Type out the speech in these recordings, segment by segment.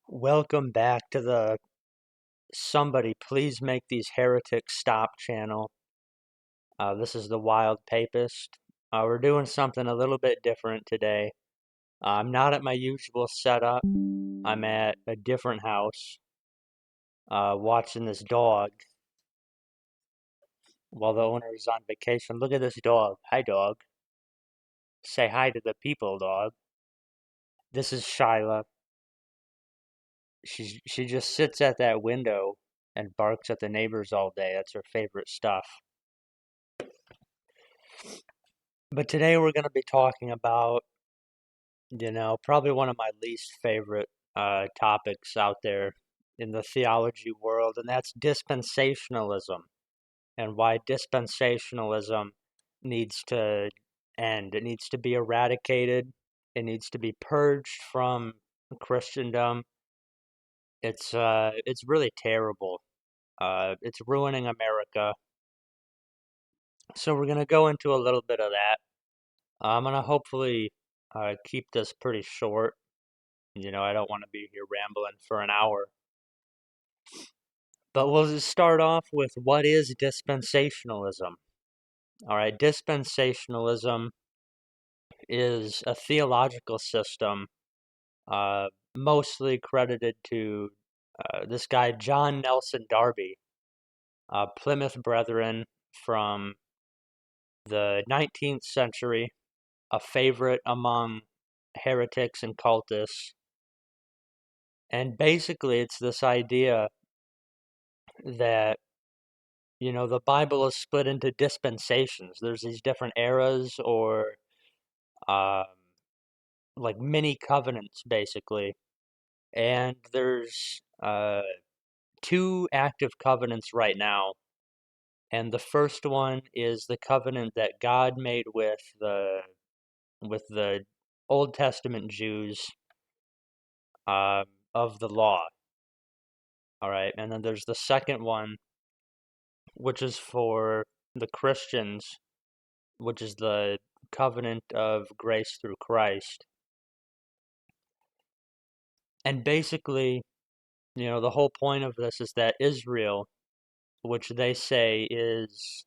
Welcome back to the Somebody Please Make These Heretics Stop channel. This is the Wild Papist. We're doing something a little bit different today. I'm not at my usual setup. I'm at a different house, watching this dog while the owner is on vacation. Look at this dog. Hi, dog. Say hi to the people, dog. This is Shyla. She just sits at that window and barks at the neighbors all day. That's her favorite stuff. But today we're going to be talking about, probably one of my least favorite topics out there in the theology world, and that's dispensationalism and why dispensationalism needs to end. It needs to be eradicated. It needs to be purged from Christendom. It's really terrible. It's ruining America. So we're going to go into a little bit of that. I'm going to hopefully keep this pretty short. I don't want to be here rambling for an hour. But we'll just start off with what is dispensationalism? All right, dispensationalism is a theological system mostly credited to this guy, John Nelson Darby, Plymouth Brethren from the 19th century, a favorite among heretics and cultists. And basically, it's this idea that the Bible is split into dispensations. There's these different eras or um, like mini covenants, basically. And there's two active covenants right now. And the first one is the covenant that God made with the Old Testament Jews of the law. All right, and then there's the second one, which is for the Christians, which is the covenant of grace through Christ. And basically, the whole point of this is that Israel, which they say is,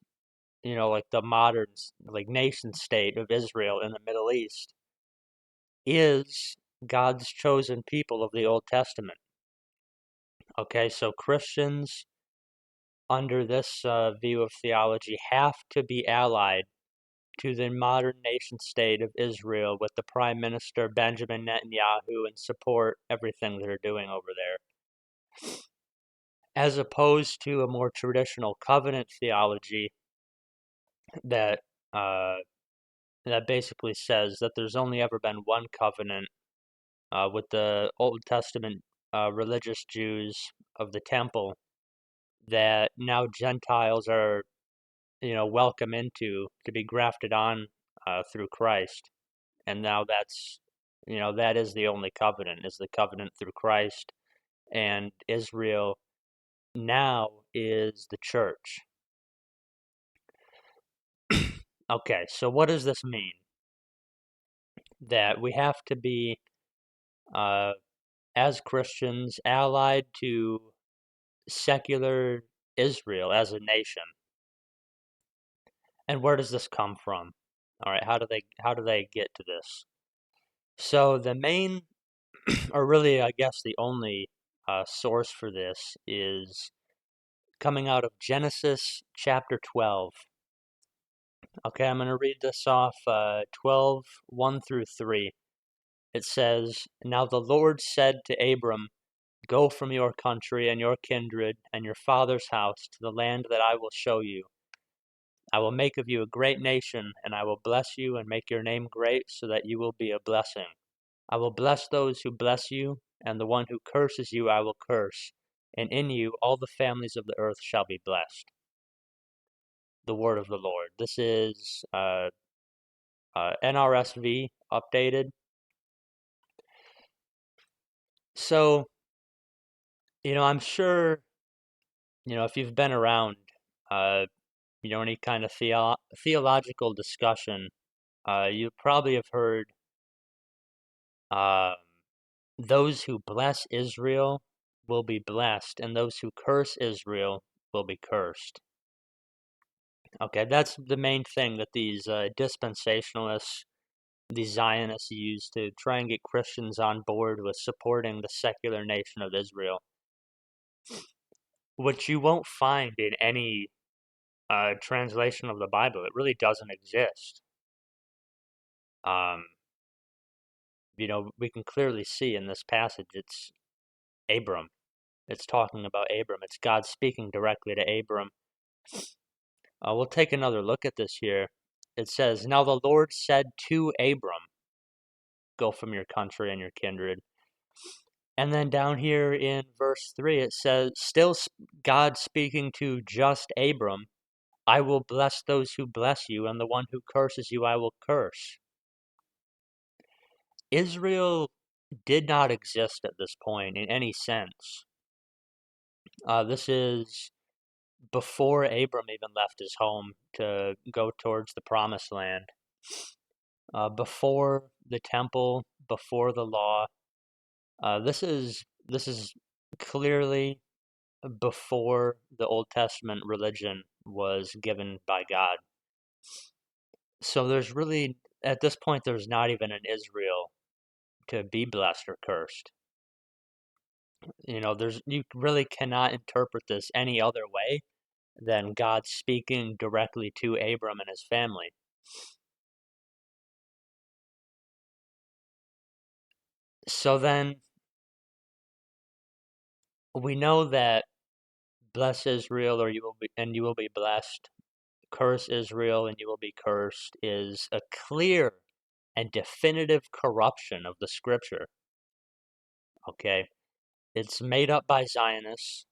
like the modern, like nation state of Israel in the Middle East, is God's chosen people of the Old Testament. Okay, so Christians, under this view of theology, have to be allied to the modern nation state of Israel with the Prime Minister Benjamin Netanyahu and support everything they're doing over there. As opposed to a more traditional covenant theology that uh, that basically says that there's only ever been one covenant with the Old Testament religious Jews of the temple that now Gentiles are, welcome into to be grafted on through Christ. And now that is the only covenant, is the covenant through Christ. And Israel now is the church. Okay, so what does this mean? That we have to be, uh, as Christians, allied to secular Israel as a nation. And where does this come from? All right, how do they get to this? So the main, or really, I guess the only source for this is coming out of Genesis chapter 12. Okay, I'm going to read this off 12, 1 through 3. It says, "Now the Lord said to Abram, Go from your country and your kindred and your father's house to the land that I will show you. I will make of you a great nation, and I will bless you and make your name great so that you will be a blessing. I will bless those who bless you, and the one who curses you I will curse, and in you all the families of the earth shall be blessed." The word of the Lord. This is NRSV updated. So, I'm sure, if you've been around, uh, any kind of theological discussion, you probably have heard, um, those who bless Israel will be blessed, and those who curse Israel will be cursed. Okay, that's the main thing that these dispensationalists, these Zionists use to try and get Christians on board with supporting the secular nation of Israel, which you won't find in any translation of the Bible. It really doesn't exist. Um, we can clearly see in this passage it's Abram. It's talking about Abram. It's God speaking directly to Abram. We'll take another look at this here. It says, "Now the Lord said to Abram, go from your country and your kindred." And then down here in verse 3, it says, still God speaking to just Abram, "I will bless those who bless you, and the one who curses you I will curse." Israel did not exist at this point in any sense. This is before Abram even left his home to go towards the promised land. Before the temple, before the law. This is clearly before the Old Testament religion was given by God. So there's really, at this point, there's not even an Israel to be blessed or cursed. You really cannot interpret this any other way than God speaking directly to Abram and his family. So then we know that bless Israel or you will be blessed, curse Israel and you will be cursed is a clear and definitive corruption of the scripture. Okay? It's made up by Zionists.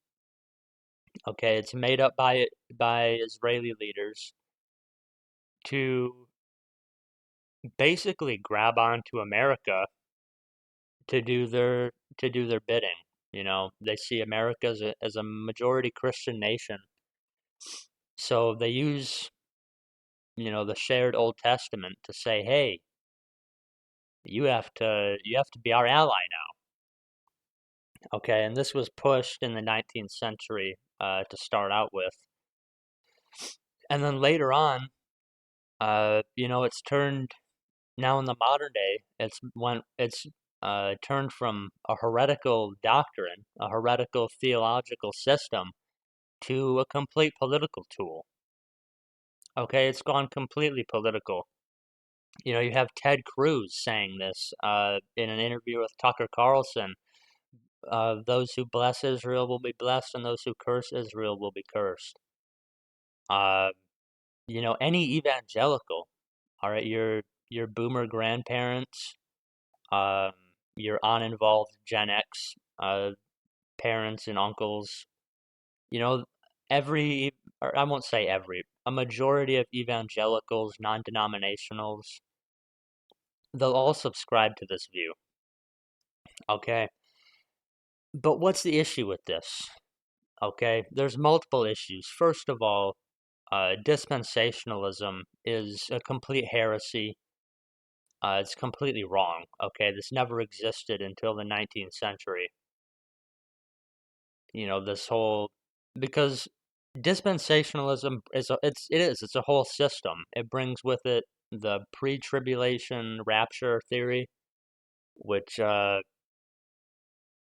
Okay, it's made up by Israeli leaders to basically grab onto America to do their bidding. They see America as a majority Christian nation. So they use, the shared Old Testament to say, "Hey, you have to be our ally now." Okay, and this was pushed in the 19th century to start out with. And then later on, it's turned now in the modern day, it's turned from a heretical doctrine, a heretical theological system, to a complete political tool. Okay, it's gone completely political. You have Ted Cruz saying this in an interview with Tucker Carlson. Those who bless Israel will be blessed, and those who curse Israel will be cursed. Uh, any evangelical, all right, your boomer grandparents, um, your uninvolved Gen X parents and uncles, you know, or I won't say every, a majority of evangelicals, non-denominationals, they'll all subscribe to this view. Okay. But what's the issue with this? Okay. There's multiple issues. First of all, dispensationalism is a complete heresy. It's completely wrong. Okay. This never existed until the 19th century. This whole, because dispensationalism it's a whole system. It brings with it the pre-tribulation rapture theory, which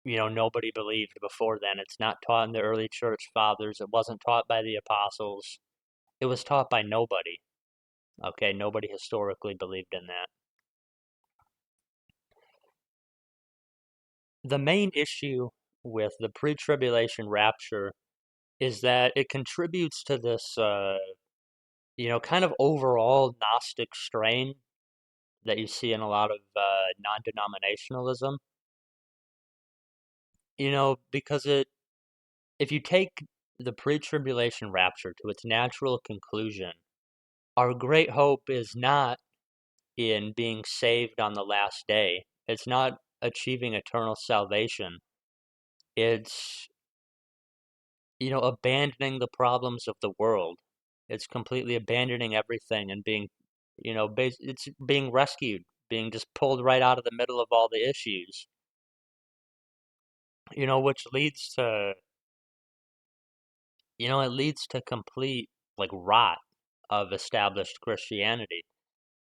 nobody believed before then. It's not taught in the early church fathers. It wasn't taught by the apostles. It was taught by nobody. Okay, nobody historically believed in that. The main issue with the pre-tribulation rapture is that it contributes to this kind of overall Gnostic strain that you see in a lot of non-denominationalism. Because if you take the pre-tribulation rapture to its natural conclusion, our great hope is not in being saved on the last day. It's not achieving eternal salvation. It's, abandoning the problems of the world. It's completely abandoning everything and being, it's being rescued, being just pulled right out of the middle of all the issues. which leads to, it leads to complete like rot of established Christianity.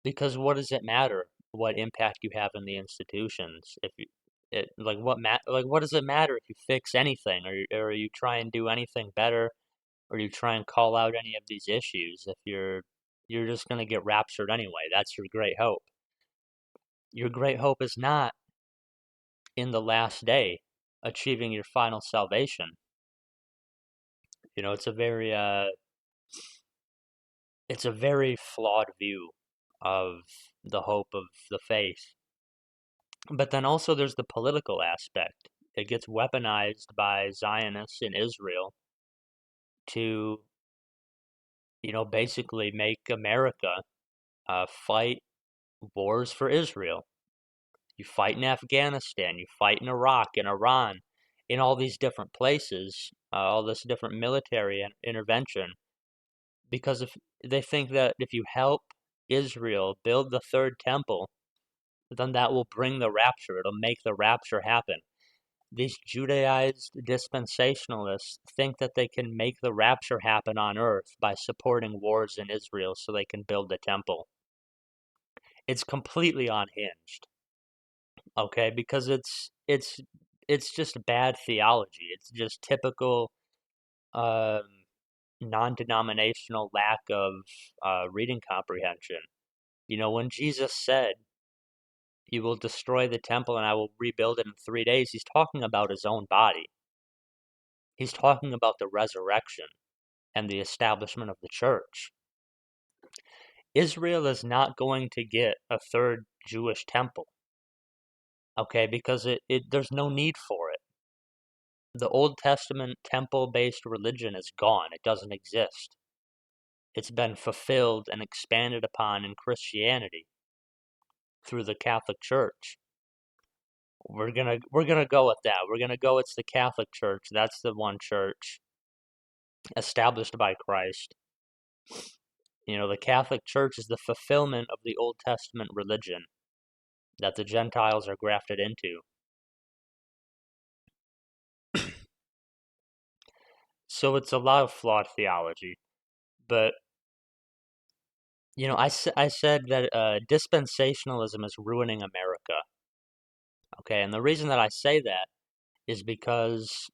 Because what does it matter what impact you have in the institutions if you it like what does it matter if you fix anything or you try and do anything better or you try and call out any of these issues if you're just going to get raptured anyway. That's your great hope. Your great hope is not in the last day achieving your final salvation. It's a very flawed view of the hope of the faith. But then also there's the political aspect. It gets weaponized by Zionists in Israel to, basically make America fight wars for Israel. You fight in Afghanistan, you fight in Iraq, in Iran, in all these different places, all this different military intervention, because if they think that if you help Israel build the third temple, then that will bring the rapture. It'll make the rapture happen. These Judaized dispensationalists think that they can make the rapture happen on earth by supporting wars in Israel so they can build the temple. It's completely unhinged, okay? Because it's just bad theology. It's just typical um, non-denominational lack of reading comprehension. When Jesus said, "You will destroy the temple and I will rebuild it in 3 days," he's talking about his own body. He's talking about the resurrection and the establishment of the church. Israel is not going to get a third Jewish temple, okay, because there's no need for it. The Old Testament temple-based religion is gone. It doesn't exist. It's been fulfilled and expanded upon in Christianity through the Catholic Church. We're gonna go with that. We're gonna go it's the Catholic Church. That's the one church established by Christ. The Catholic Church is the fulfillment of the Old Testament religion that the Gentiles are grafted into. So it's a lot of flawed theology. But, I said that dispensationalism is ruining America. Okay, and the reason that I say that is because,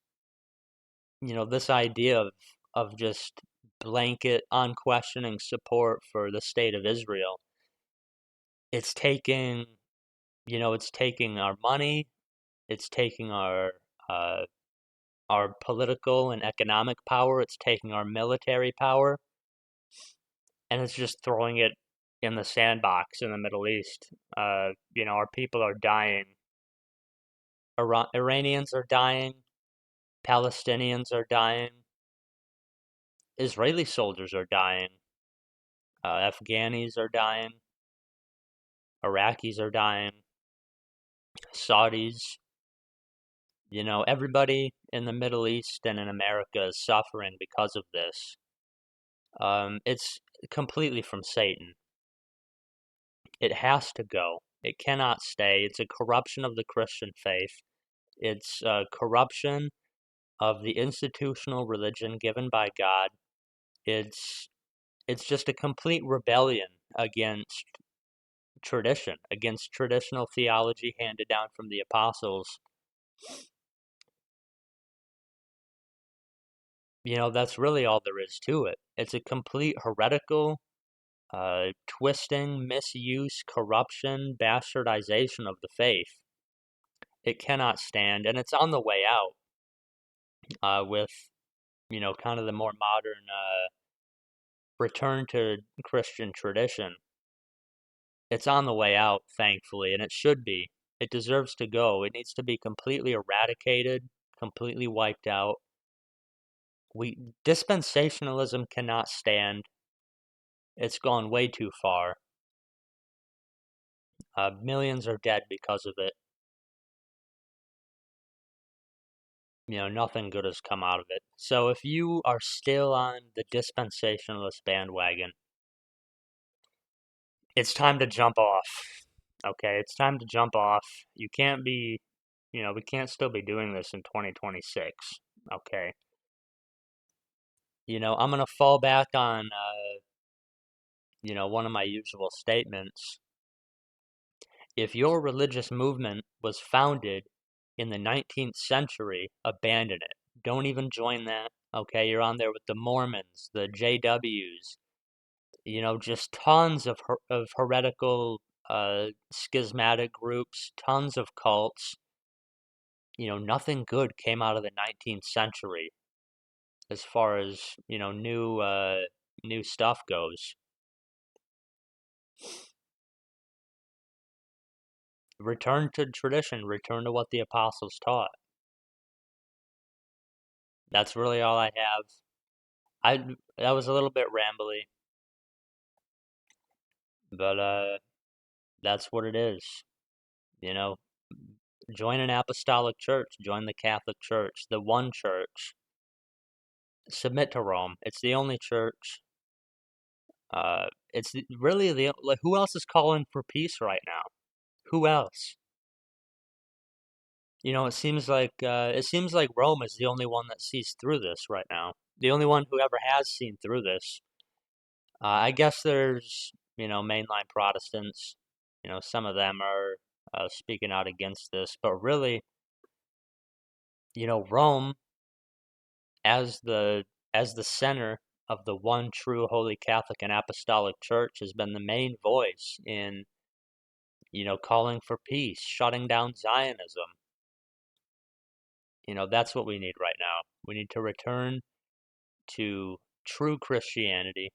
this idea of just blanket, unquestioning support for the state of Israel, it's taking, it's taking our money, it's taking uh, our political and economic power, it's taking our military power, and it's just throwing it in the sandbox in the Middle East. Our people are dying. Iranians are dying. Palestinians are dying. Israeli soldiers are dying. Afghanis are dying. Iraqis are dying. Saudis. Everybody in the Middle East and in America is suffering because of this. It's completely from Satan. It has to go. It cannot stay. It's a corruption of the Christian faith. It's a corruption of the institutional religion given by God. It's it's just a complete rebellion against tradition, against traditional theology handed down from the apostles. That's really all there is to it. It's a complete heretical, twisting, misuse, corruption, bastardization of the faith. It cannot stand, and it's on the way out with, kind of the more modern return to Christian tradition. It's on the way out, thankfully, and it should be. It deserves to go. It needs to be completely eradicated, completely wiped out. Dispensationalism cannot stand. It's gone way too far. Millions are dead because of it. Nothing good has come out of it. So if you are still on the dispensationalist bandwagon, it's time to jump off. Okay, it's time to jump off. You can't be We can't still be doing this in 2026. Okay. I'm gonna fall back on, one of my usual statements. If your religious movement was founded in the 19th century, abandon it. Don't even join that. Okay, you're on there with the Mormons, the JWs, just tons of heretical, schismatic groups, tons of cults. Nothing good came out of the 19th century as far as, new stuff goes. Return to tradition, return to what the apostles taught. That's really all I have. That was a little bit rambly, but that's what it is. You know, join an apostolic church, join the Catholic Church, the one church. Submit to Rome. It's the only church. It's really like, who else is calling for peace right now? Who else? It seems like Rome is the only one that sees through this right now. The only one who ever has seen through this. I guess there's, mainline Protestants. Some of them are speaking out against this, but really, Rome as the center of the one true Holy Catholic and Apostolic Church has been the main voice in, calling for peace, shutting down Zionism. That's what we need right now. We need to return to true Christianity.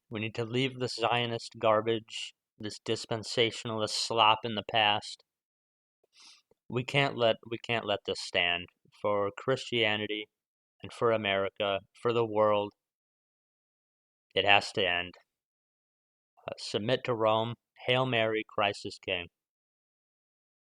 We need to leave this Zionist garbage, this dispensationalist slop in the past. We can't let this stand for Christianity and for America, for the world. It has to end. Submit to Rome. Hail Mary, Christ is King.